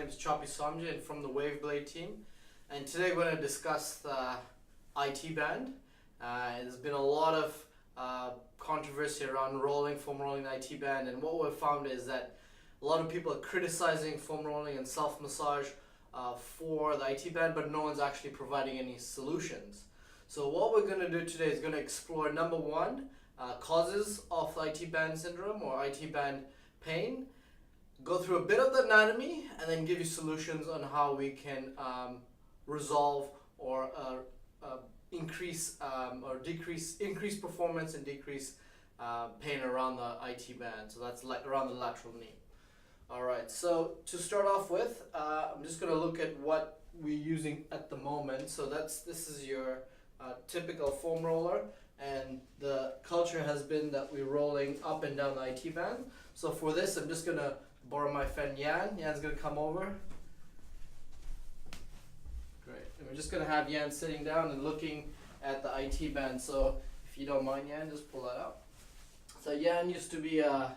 name is Choppy Somjay from the Waveblade team, and today we're going to discuss the IT band. There's been a lot of controversy around foam rolling the IT band, and what we've found is that a lot of people are criticizing foam rolling and self-massage for the IT band, but no one's actually providing any solutions. So what we're going to do today is going to explore number one, causes of the IT band syndrome or IT band pain, go through a bit of the anatomy, and then give you solutions on how we can resolve or increase performance and decrease pain around the IT band. So that's like around the lateral knee. Alright, so to start off with, I'm just going to look at what we're using at the moment. So this is your typical foam roller, and the culture has been that we're rolling up and down the IT band. So for this, I'm just going to borrow my friend Yan. Yan's going to come over. Great. And we're just going to have Yan sitting down and looking at the IT band. So if you don't mind, Yan, just pull that up. So Yan used to be a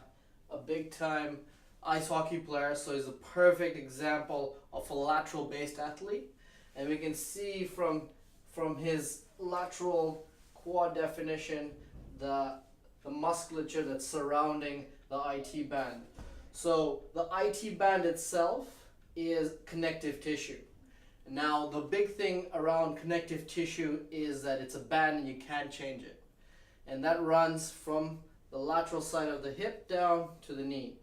big time ice hockey player, so he's a perfect example of a lateral based athlete. And we can see from his lateral quad definition the musculature that's surrounding the IT band. So the IT band itself is connective tissue. Now the big thing around connective tissue is that it's a band and you can't change it. And that runs from the lateral side of the hip down to the knee.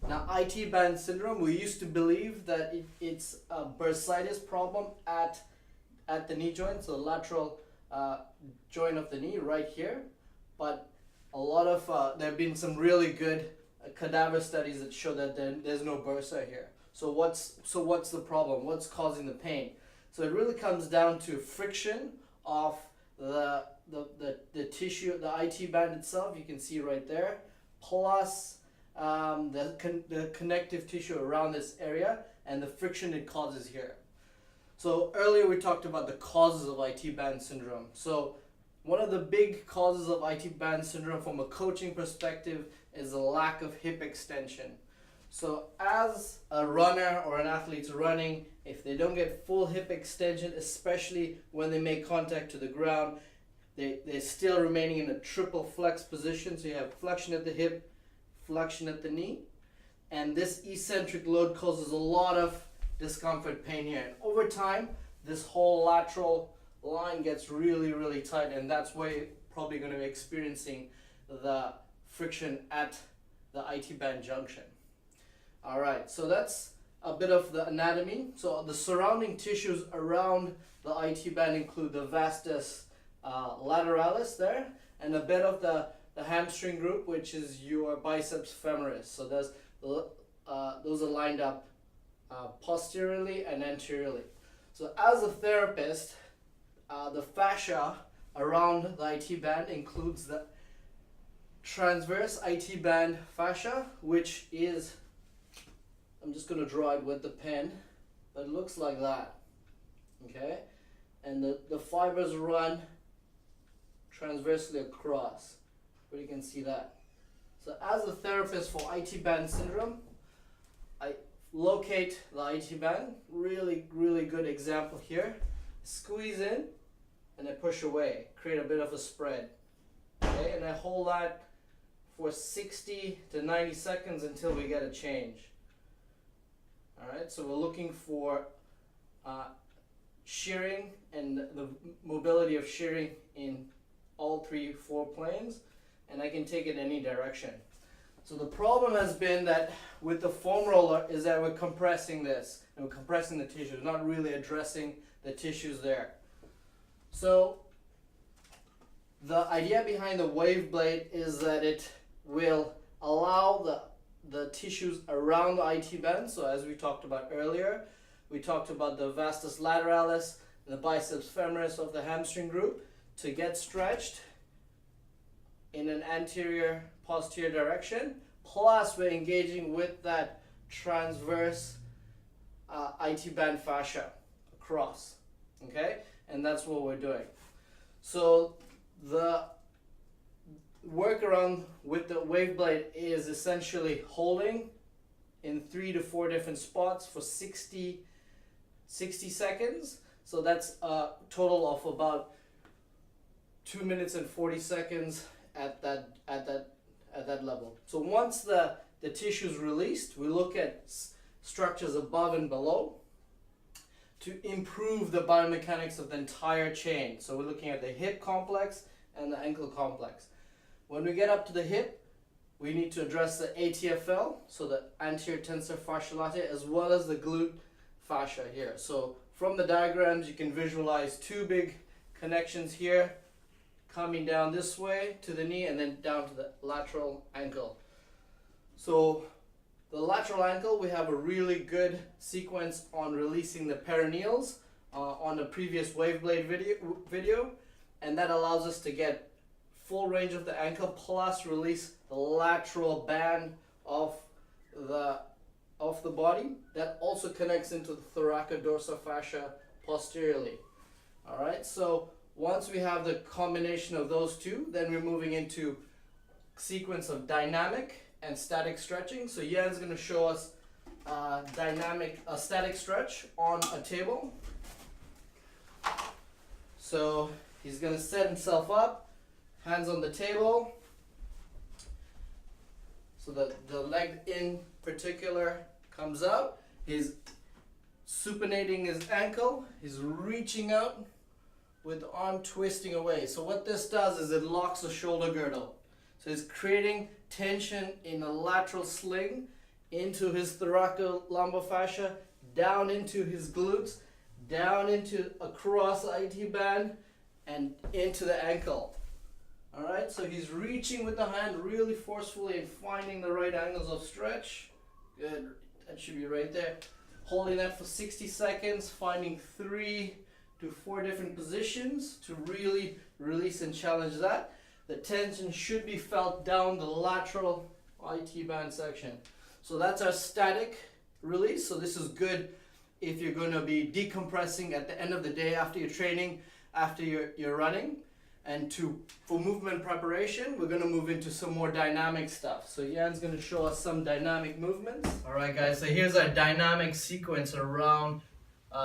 Now IT band syndrome, we used to believe that it's a bursitis problem at the knee joint, so lateral joint of the knee right here. But a lot of, there have been some really good cadaver studies that show that there's no bursa here. So what's the problem? What's causing the pain? So it really comes down to friction of the tissue, the IT band itself. You can see right there, plus the connective tissue around this area and the friction it causes here. So earlier we talked about the causes of IT band syndrome. So one of the big causes of IT band syndrome from a coaching perspective is a lack of hip extension. So as a runner or an athlete's running, if they don't get full hip extension, especially when they make contact to the ground, they're still remaining in a triple flex position. So you have flexion at the hip, flexion at the knee, and this eccentric load causes a lot of discomfort, pain here. And over time, this whole lateral line gets really, really tight, and that's why you're probably going to be experiencing the friction at the IT band junction. Alright, so that's a bit of the anatomy. So the surrounding tissues around the IT band include the vastus lateralis there, and a bit of the hamstring group, which is your biceps femoris. So those are lined up posteriorly and anteriorly. So as a therapist, the fascia around the IT band includes the transverse IT band fascia, which is, I'm just going to draw it with the pen, but it looks like that. Okay, and the fibers run transversely across, but you can see that. So as a therapist for IT band syndrome, I locate the IT band, really, really good example here. Squeeze in and I push away, create a bit of a spread. Okay, and I hold that for 60 to 90 seconds until we get a change. Alright, so we're looking for shearing and the mobility of shearing in all 3-4 planes, and I can take it any direction. So the problem has been that with the foam roller is that we're compressing this, and we're compressing the tissues, not really addressing the tissues there. So the idea behind the Waveblade is that it will allow the tissues around the IT band. So as we talked about earlier, we talked about the vastus lateralis, the biceps femoris of the hamstring group, to get stretched in an anterior posterior direction, plus we're engaging with that transverse IT band fascia across. Okay, and that's what we're doing. So the workaround with the Waveblade is essentially holding in 3 to 4 different spots for 60 seconds. So that's a total of about 2 minutes and 40 seconds at that level. So once the tissue is released, we look at structures above and below to improve the biomechanics of the entire chain. So we're looking at the hip complex and the ankle complex. When we get up to the hip, we need to address the ATFL, so the anterior tensor fasciae latae, as well as the glute fascia here. So from the diagrams, you can visualize two big connections here, coming down this way to the knee and then down to the lateral ankle. So the lateral ankle, we have a really good sequence on releasing the perineals on the previous wave blade video, and that allows us to get full range of the ankle plus release the lateral band of the body. That also connects into the thoracodorsofascia posteriorly. All right, so once we have the combination of those two, then we're moving into sequence of dynamic and static stretching. So Jan's going to show us a static stretch on a table. So he's going to set himself up, hands on the table. So the leg in particular comes out. He's supinating his ankle. He's reaching out with the arm twisting away. So what this does is it locks the shoulder girdle. So it's creating tension in a lateral sling into his thoracolumbar fascia, down into his glutes, down into across the IT band, and into the ankle. All right, so he's reaching with the hand really forcefully and finding the right angles of stretch. Good, that should be right there. Holding that for 60 seconds, finding 3 to 4 different positions to really release and challenge that. The tension should be felt down the lateral IT band section. So that's our static release. So this is good if you're going to be decompressing at the end of the day after your training, after you're running. And for movement preparation, we're going to move into some more dynamic stuff. So Jan's going to show us some dynamic movements. All right, guys, so here's our dynamic sequence around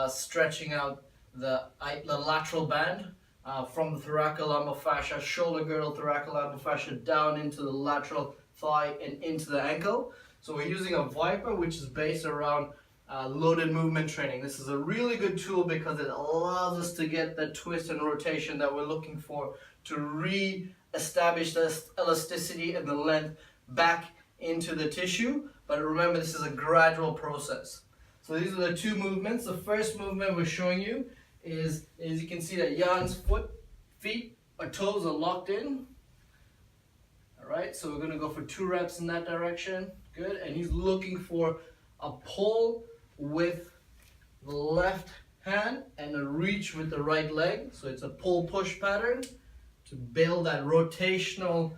stretching out the lateral band from the thoracolumbar fascia, shoulder girdle, thoracolumbar fascia, down into the lateral thigh and into the ankle. So we're using a Viper, which is based around loaded movement training. This is a really good tool because it allows us to get the twist and rotation that we're looking for to re-establish the elasticity and the length back into the tissue. But remember, this is a gradual process. So these are the two movements. The first movement we're showing you is you can see that Jan's feet or toes are locked in. All right, so we're going to go for 2 reps in that direction. Good, and he's looking for a pull with the left hand and a reach with the right leg. So it's a pull-push pattern to build that rotational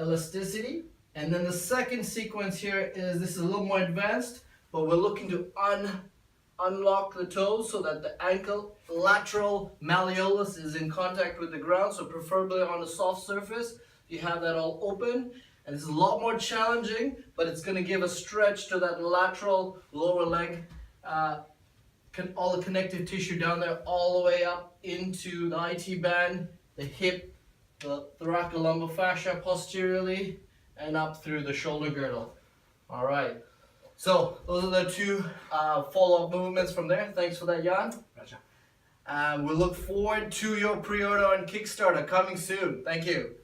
elasticity. And then the second sequence here this is a little more advanced, but we're looking to unlock the toes so that the ankle lateral malleolus is in contact with the ground, so preferably on a soft surface. You have that all open. And it's a lot more challenging, but it's going to give a stretch to that lateral lower leg, all the connective tissue down there, all the way up into the IT band, the hip, the thoracolumbar fascia posteriorly, and up through the shoulder girdle. All right. So those are the 2 follow-up movements from there. Thanks for that, Jan. Gotcha. We look forward to your pre-order on Kickstarter coming soon. Thank you.